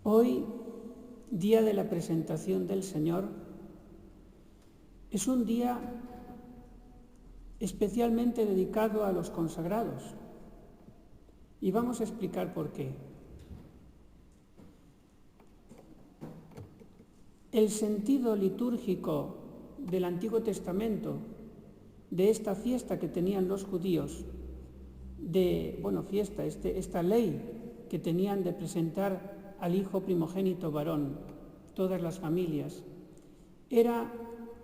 Hoy, día de la presentación del Señor, es un día especialmente dedicado a los consagrados. Y vamos a explicar por qué. El sentido litúrgico del Antiguo Testamento, de esta fiesta que tenían los judíos, esta ley que tenían de presentar al hijo primogénito varón, todas las familias, era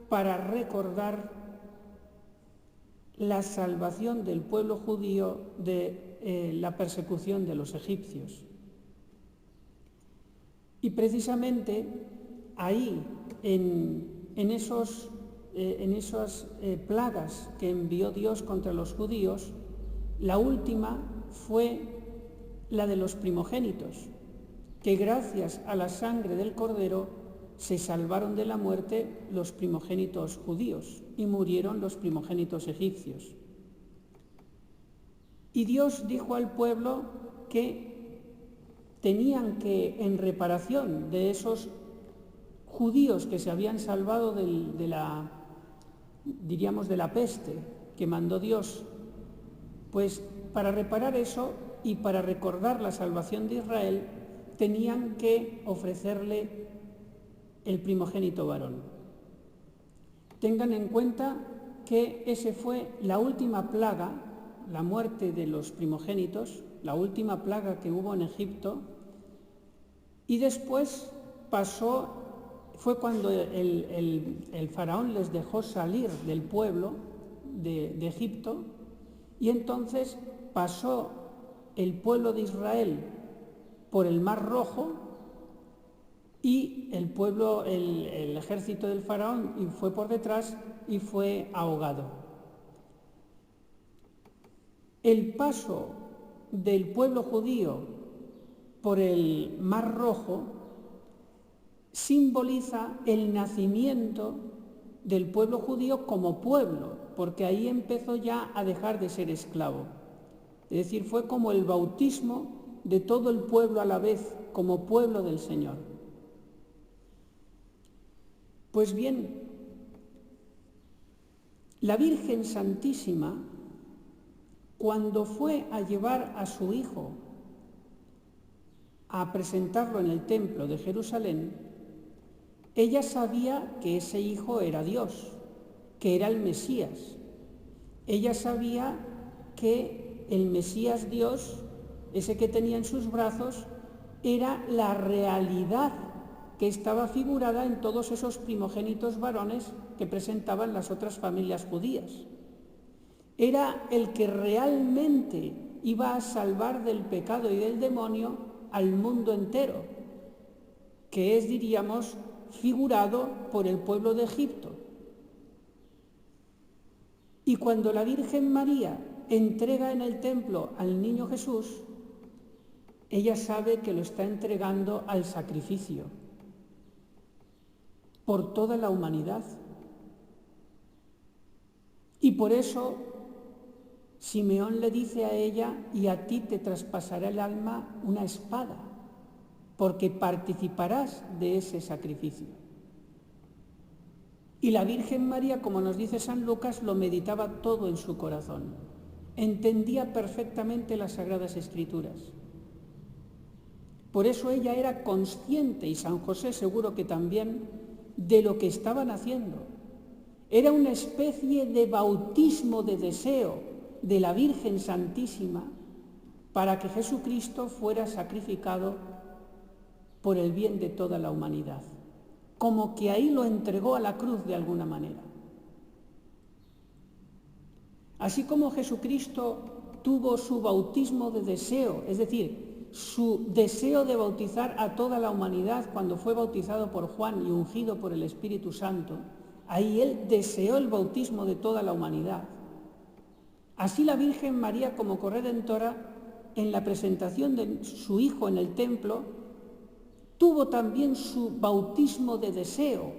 para recordar la salvación del pueblo judío de la persecución de los egipcios. Y precisamente ahí, en esas plagas que envió Dios contra los judíos, la última fue la de los primogénitos, que gracias a la sangre del Cordero se salvaron de la muerte los primogénitos judíos y murieron los primogénitos egipcios. Y Dios dijo al pueblo que tenían que, en reparación de esos judíos que se habían salvado de la peste que mandó Dios, pues para reparar eso y para recordar la salvación de Israel, tenían que ofrecerle el primogénito varón. Tengan en cuenta que ese fue la última plaga, la muerte de los primogénitos, la última plaga que hubo en Egipto, y después fue cuando el faraón les dejó salir del pueblo de Egipto, y entonces pasó el pueblo de Israel por el Mar Rojo y el ejército del faraón fue por detrás y fue ahogado. El paso del pueblo judío por el Mar Rojo simboliza el nacimiento del pueblo judío como pueblo, porque ahí empezó ya a dejar de ser esclavo. Es decir, fue como el bautismo de todo el pueblo a la vez, como pueblo del Señor. Pues bien, la Virgen Santísima, cuando fue a llevar a su hijo a presentarlo en el templo de Jerusalén, ella sabía que ese hijo era Dios, que era el Mesías. Ella sabía que el Mesías Dios, ese que tenía en sus brazos, era la realidad que estaba figurada en todos esos primogénitos varones que presentaban las otras familias judías. Era el que realmente iba a salvar del pecado y del demonio al mundo entero, que es, diríamos, figurado por el pueblo de Egipto. Y cuando la Virgen María entrega en el templo al niño Jesús, ella sabe que lo está entregando al sacrificio por toda la humanidad. Y por eso Simeón le dice a ella: y a ti te traspasará el alma una espada, porque participarás de ese sacrificio. Y la Virgen María, como nos dice San Lucas, lo meditaba todo en su corazón. Entendía perfectamente las Sagradas Escrituras. Por eso ella era consciente, y San José seguro que también, de lo que estaban haciendo. Era una especie de bautismo de deseo de la Virgen Santísima para que Jesucristo fuera sacrificado por el bien de toda la humanidad. Como que ahí lo entregó a la cruz de alguna manera. Así como Jesucristo tuvo su bautismo de deseo, es decir, su deseo de bautizar a toda la humanidad cuando fue bautizado por Juan y ungido por el Espíritu Santo, ahí él deseó el bautismo de toda la humanidad. Así la Virgen María, como corredentora, en la presentación de su hijo en el templo, tuvo también su bautismo de deseo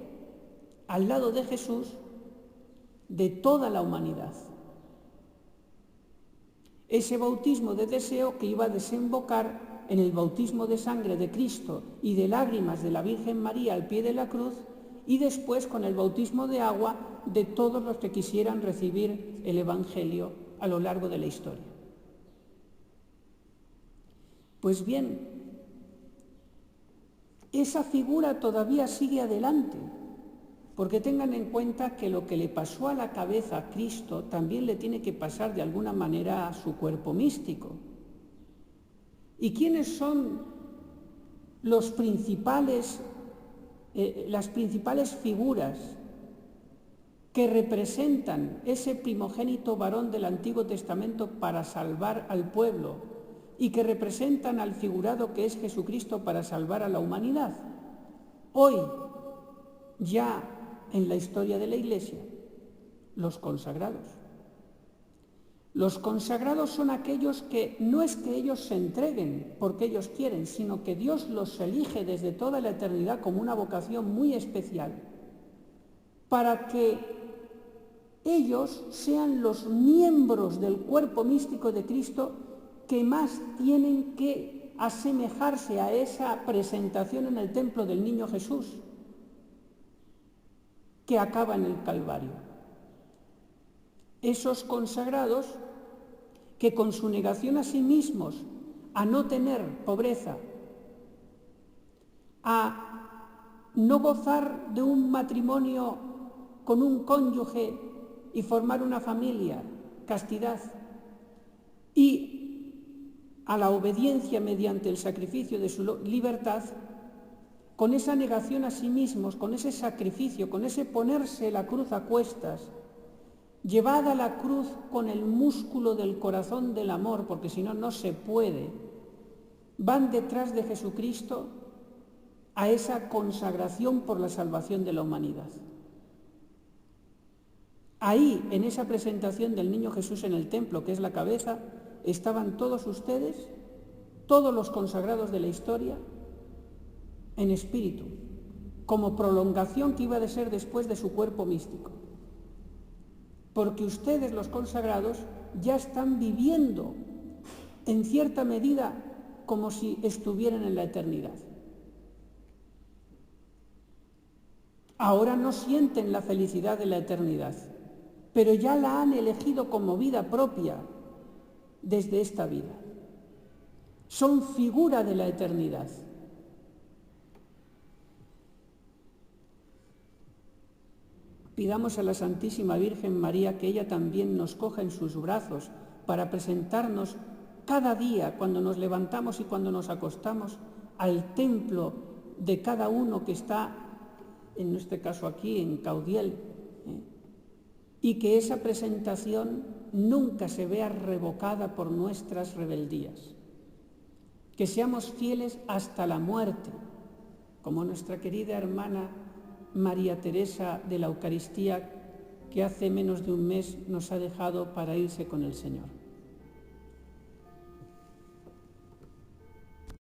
al lado de Jesús de toda la humanidad. Ese bautismo de deseo que iba a desembocar en el bautismo de sangre de Cristo y de lágrimas de la Virgen María al pie de la cruz, y después con el bautismo de agua de todos los que quisieran recibir el Evangelio a lo largo de la historia. Pues bien, esa figura todavía sigue adelante, porque tengan en cuenta que lo que le pasó a la cabeza a Cristo también le tiene que pasar de alguna manera a su cuerpo místico. ¿Y quiénes son las principales figuras que representan ese primogénito varón del Antiguo Testamento para salvar al pueblo y que representan al figurado que es Jesucristo para salvar a la humanidad? Hoy, ya en la historia de la Iglesia, los consagrados. Los consagrados son aquellos que no es que ellos se entreguen porque ellos quieren, sino que Dios los elige desde toda la eternidad como una vocación muy especial para que ellos sean los miembros del cuerpo místico de Cristo que más tienen que asemejarse a esa presentación en el templo del niño Jesús que acaba en el Calvario. Esos consagrados que con su negación a sí mismos, a no tener pobreza, a no gozar de un matrimonio con un cónyuge y formar una familia, castidad, y a la obediencia mediante el sacrificio de su libertad, con esa negación a sí mismos, con ese sacrificio, con ese ponerse la cruz a cuestas, llevada la cruz con el músculo del corazón del amor, porque si no, no se puede, van detrás de Jesucristo a esa consagración por la salvación de la humanidad. Ahí, en esa presentación del niño Jesús en el templo, que es la cabeza, estaban todos ustedes, todos los consagrados de la historia, en espíritu, como prolongación que iba a ser después de su cuerpo místico. Porque ustedes, los consagrados, ya están viviendo en cierta medida como si estuvieran en la eternidad. Ahora no sienten la felicidad de la eternidad, pero ya la han elegido como vida propia desde esta vida. Son figura de la eternidad. Pidamos a la Santísima Virgen María que ella también nos coja en sus brazos para presentarnos cada día, cuando nos levantamos y cuando nos acostamos, al templo de cada uno que está, en este caso aquí, en Caudiel, y que esa presentación nunca se vea revocada por nuestras rebeldías. Que seamos fieles hasta la muerte, como nuestra querida hermana María Teresa de la Eucaristía, que hace menos de un mes nos ha dejado para irse con el Señor.